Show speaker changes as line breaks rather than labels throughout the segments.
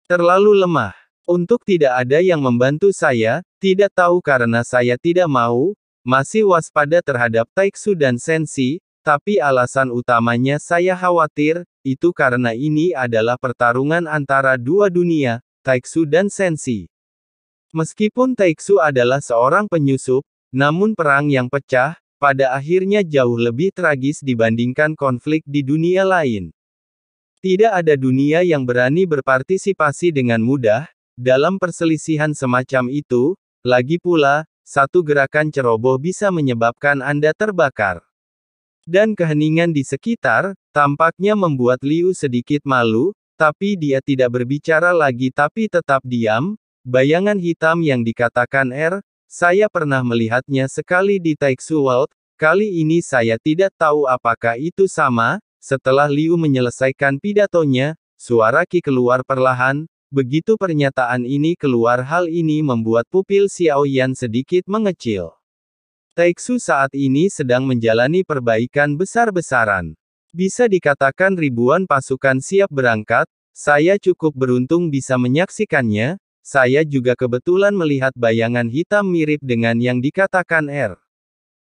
Terlalu lemah. Untuk tidak ada yang membantu saya, tidak tahu karena saya tidak mau, masih waspada terhadap Taiksu dan Senshi, tapi alasan utamanya saya khawatir, itu karena ini adalah pertarungan antara dua dunia, Taiksu dan Senshi. Meskipun Taiksu adalah seorang penyusup, namun perang yang pecah, pada akhirnya jauh lebih tragis dibandingkan konflik di dunia lain. Tidak ada dunia yang berani berpartisipasi dengan mudah, dalam perselisihan semacam itu, lagi pula, satu gerakan ceroboh bisa menyebabkan Anda terbakar. Dan keheningan di sekitar, tampaknya membuat Liu sedikit malu, tapi dia tidak berbicara lagi tapi tetap diam. Bayangan hitam yang dikatakan saya pernah melihatnya sekali di Taiksu World, kali ini saya tidak tahu apakah itu sama. Setelah Liu menyelesaikan pidatonya, suara Qi keluar perlahan. Begitu pernyataan ini keluar, hal ini membuat pupil Xiaoyan sedikit mengecil. Taiksu saat ini sedang menjalani perbaikan besar-besaran. Bisa dikatakan ribuan pasukan siap berangkat, saya cukup beruntung bisa menyaksikannya, saya juga kebetulan melihat bayangan hitam mirip dengan yang dikatakan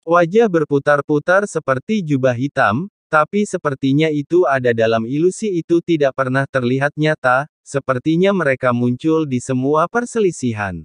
Wajah berputar-putar seperti jubah hitam, tapi sepertinya itu ada dalam ilusi itu tidak pernah terlihat nyata, sepertinya mereka muncul di semua perselisihan.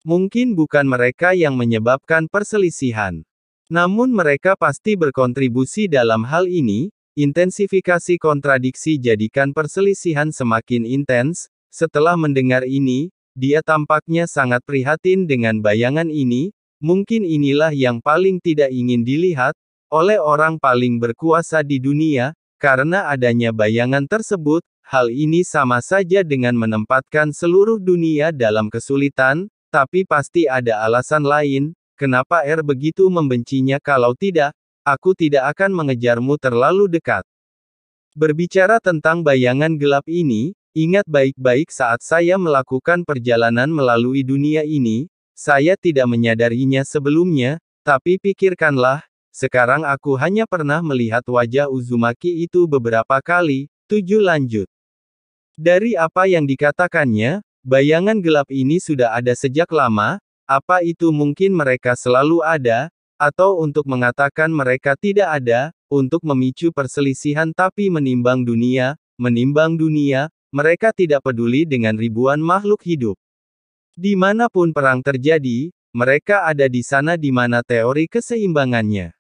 Mungkin bukan mereka yang menyebabkan perselisihan. Namun mereka pasti berkontribusi dalam hal ini, intensifikasi kontradiksi jadikan perselisihan semakin intens. Setelah mendengar ini, dia tampaknya sangat prihatin dengan bayangan ini, mungkin inilah yang paling tidak ingin dilihat oleh orang paling berkuasa di dunia, karena adanya bayangan tersebut, hal ini sama saja dengan menempatkan seluruh dunia dalam kesulitan, tapi pasti ada alasan lain, kenapa begitu membencinya kalau tidak, aku tidak akan mengejarmu terlalu dekat. Berbicara tentang bayangan gelap ini, ingat baik-baik saat saya melakukan perjalanan melalui dunia ini, saya tidak menyadarinya sebelumnya, tapi pikirkanlah, sekarang aku hanya pernah melihat wajah Uzumaki itu beberapa kali. 7 lanjut. Dari apa yang dikatakannya, bayangan gelap ini sudah ada sejak lama, apa itu mungkin mereka selalu ada, atau untuk mengatakan mereka tidak ada, untuk memicu perselisihan tapi menimbang dunia, mereka tidak peduli dengan ribuan makhluk hidup. Dimanapun perang terjadi, mereka ada di sana di mana teori keseimbangannya.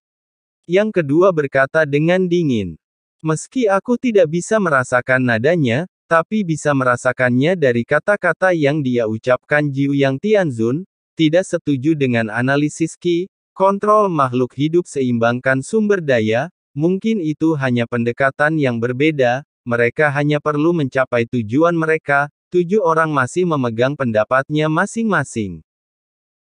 Yang kedua berkata dengan dingin. Meski aku tidak bisa merasakan nadanya, tapi bisa merasakannya dari kata-kata yang dia ucapkan. Jiu Yang Tianzun, tidak setuju dengan analisis Qi, kontrol makhluk hidup seimbangkan sumber daya, mungkin itu hanya pendekatan yang berbeda, mereka hanya perlu mencapai tujuan mereka, 7 orang masih memegang pendapatnya masing-masing.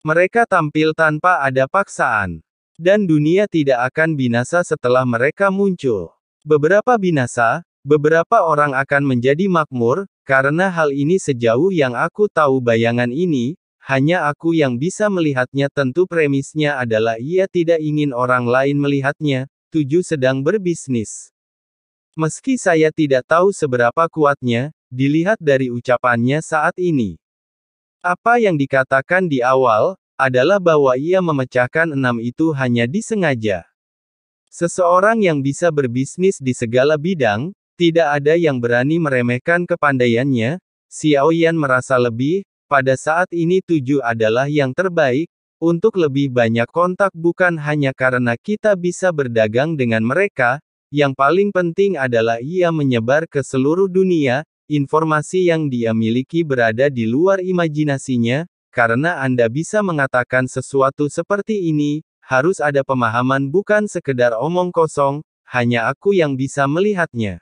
Mereka tampil tanpa ada paksaan. Dan dunia tidak akan binasa setelah mereka muncul. Beberapa binasa, beberapa orang akan menjadi makmur, karena hal ini sejauh yang aku tahu bayangan ini, hanya aku yang bisa melihatnya. Tentu premisnya adalah ia tidak ingin orang lain melihatnya. 7 sedang berbisnis. Meski saya tidak tahu seberapa kuatnya, dilihat dari ucapannya saat ini. Apa yang dikatakan di awal, adalah bahwa ia memecahkan 6 itu hanya disengaja. Seseorang yang bisa berbisnis di segala bidang, tidak ada yang berani meremehkan kepandaiannya. Xiaoyan merasa lebih, pada saat ini 7 adalah yang terbaik, untuk lebih banyak kontak bukan hanya karena kita bisa berdagang dengan mereka, yang paling penting adalah ia menyebar ke seluruh dunia, informasi yang dia miliki berada di luar imajinasinya. Karena Anda bisa mengatakan sesuatu seperti ini, harus ada pemahaman bukan sekedar omong kosong, hanya aku yang bisa melihatnya.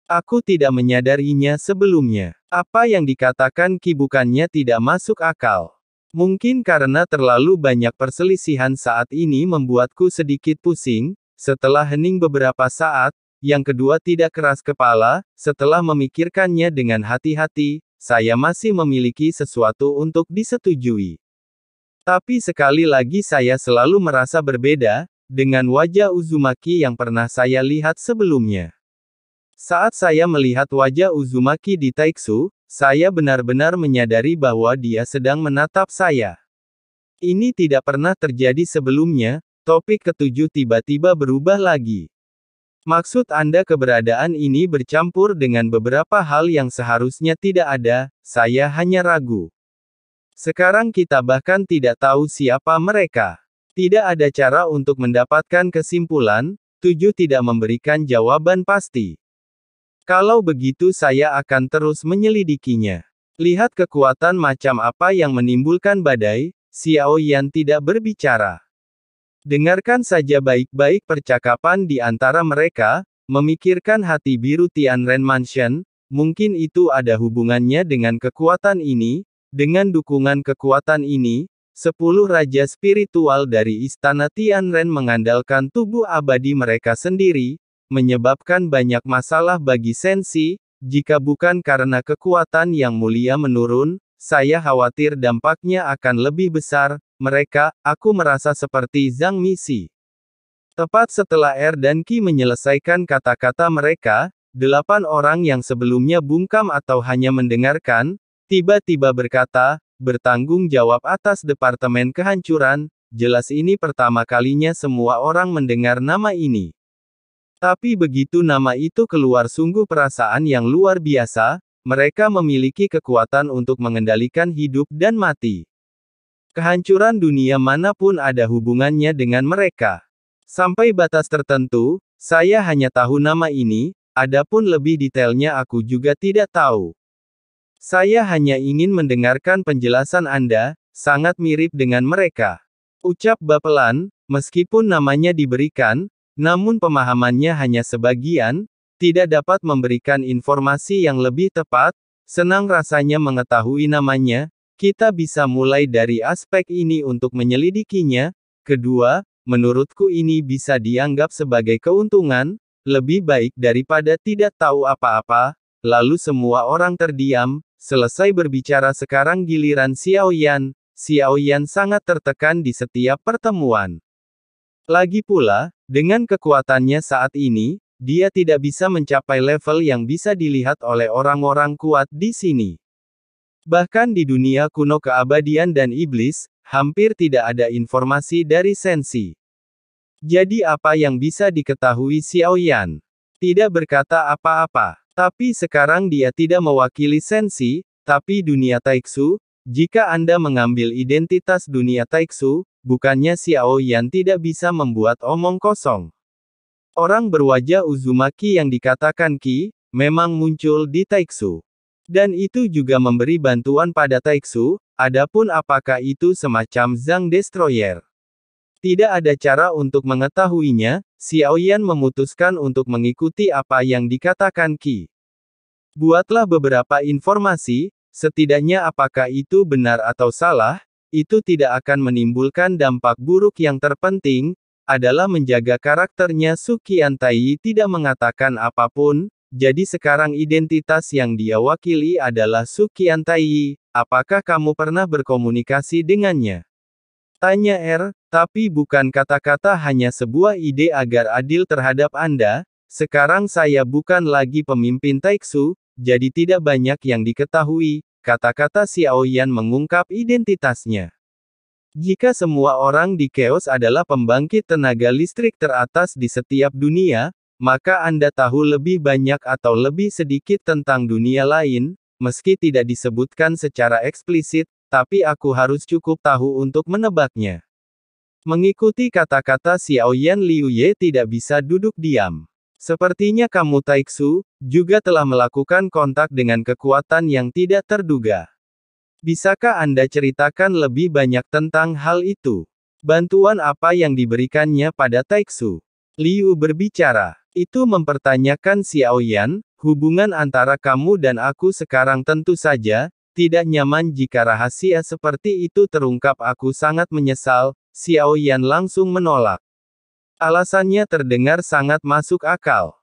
Aku tidak menyadarinya sebelumnya. Apa yang dikatakan Qi bukannya tidak masuk akal. Mungkin karena terlalu banyak perselisihan saat ini membuatku sedikit pusing, setelah hening beberapa saat, yang kedua tidak keras kepala, setelah memikirkannya dengan hati-hati, saya masih memiliki sesuatu untuk disetujui. Tapi sekali lagi saya selalu merasa berbeda, dengan wajah Uzumaki yang pernah saya lihat sebelumnya. Saat saya melihat wajah Uzumaki di Taiksu, saya benar-benar menyadari bahwa dia sedang menatap saya. Ini tidak pernah terjadi sebelumnya. Topik ketujuh tiba-tiba berubah lagi. Maksud Anda keberadaan ini bercampur dengan beberapa hal yang seharusnya tidak ada, saya hanya ragu. Sekarang kita bahkan tidak tahu siapa mereka. Tidak ada cara untuk mendapatkan kesimpulan, tujuh tidak memberikan jawaban pasti. Kalau begitu saya akan terus menyelidikinya. Lihat kekuatan macam apa yang menimbulkan badai, Xiao Yan tidak berbicara. Dengarkan saja baik-baik percakapan di antara mereka, memikirkan hati biru Tianren Mansion, mungkin itu ada hubungannya dengan kekuatan ini, dengan dukungan kekuatan ini, 10 raja spiritual dari istana Tianren mengandalkan tubuh abadi mereka sendiri, menyebabkan banyak masalah bagi Sensi, jika bukan karena kekuatan yang mulia menurun, saya khawatir dampaknya akan lebih besar. Aku merasa seperti Zhang Misi. Tepat setelah dan Qi menyelesaikan kata-kata mereka, 8 orang yang sebelumnya bungkam atau hanya mendengarkan, tiba-tiba berkata, bertanggung jawab atas Departemen Kehancuran, jelas ini pertama kalinya semua orang mendengar nama ini. Tapi begitu nama itu keluar sungguh perasaan yang luar biasa, mereka memiliki kekuatan untuk mengendalikan hidup dan mati. Kehancuran dunia manapun ada hubungannya dengan mereka. Sampai batas tertentu, saya hanya tahu nama ini, adapun lebih detailnya aku juga tidak tahu. Saya hanya ingin mendengarkan penjelasan Anda, sangat mirip dengan mereka. Ucap Bapelan, meskipun namanya diberikan, namun pemahamannya hanya sebagian, tidak dapat memberikan informasi yang lebih tepat, senang rasanya mengetahui namanya. Kita bisa mulai dari aspek ini untuk menyelidikinya. Kedua, menurutku ini bisa dianggap sebagai keuntungan, lebih baik daripada tidak tahu apa-apa. Lalu semua orang terdiam, selesai berbicara sekarang giliran Xiao Yan. Xiao Yan sangat tertekan di setiap pertemuan. Lagi pula, dengan kekuatannya saat ini, dia tidak bisa mencapai level yang bisa dilihat oleh orang-orang kuat di sini. Bahkan di dunia kuno keabadian dan iblis, hampir tidak ada informasi dari Sensi. Jadi apa yang bisa diketahui Xiao Yan? Tidak berkata apa-apa. Tapi sekarang dia tidak mewakili Sensi, tapi dunia Taiksu. Jika Anda mengambil identitas dunia Taiksu, bukannya Xiao Yan tidak bisa membuat omong kosong. Orang berwajah Uzumaki yang dikatakan Qi, memang muncul di Taiksu. Dan itu juga memberi bantuan pada Taiksu, adapun apakah itu semacam Zhang Destroyer? Tidak ada cara untuk mengetahuinya, Xiao Yan memutuskan untuk mengikuti apa yang dikatakan Qi. Buatlah beberapa informasi, setidaknya apakah itu benar atau salah, itu tidak akan menimbulkan dampak buruk yang terpenting, adalah menjaga karakternya. Suqian Taiyi tidak mengatakan apapun. Jadi sekarang identitas yang dia wakili adalah Suqian Taiyi, apakah kamu pernah berkomunikasi dengannya? Tanya tapi bukan kata-kata hanya sebuah ide agar adil terhadap Anda, sekarang saya bukan lagi pemimpin Taiksu, jadi tidak banyak yang diketahui, kata-kata Xiao Yan mengungkap identitasnya. Jika semua orang di Chaos adalah pembangkit tenaga listrik teratas di setiap dunia, maka Anda tahu lebih banyak atau lebih sedikit tentang dunia lain, meski tidak disebutkan secara eksplisit, tapi aku harus cukup tahu untuk menebaknya. Mengikuti kata-kata Xiao Yan, Liu Ye tidak bisa duduk diam. Sepertinya kamu Taiksu, juga telah melakukan kontak dengan kekuatan yang tidak terduga. Bisakah Anda ceritakan lebih banyak tentang hal itu? Bantuan apa yang diberikannya pada Taiksu? Liu berbicara. Itu mempertanyakan Xiao Yan, hubungan antara kamu dan aku sekarang tentu saja, tidak nyaman jika rahasia seperti itu terungkap. Aku sangat menyesal, Xiao Yan langsung menolak. Alasannya terdengar sangat masuk akal.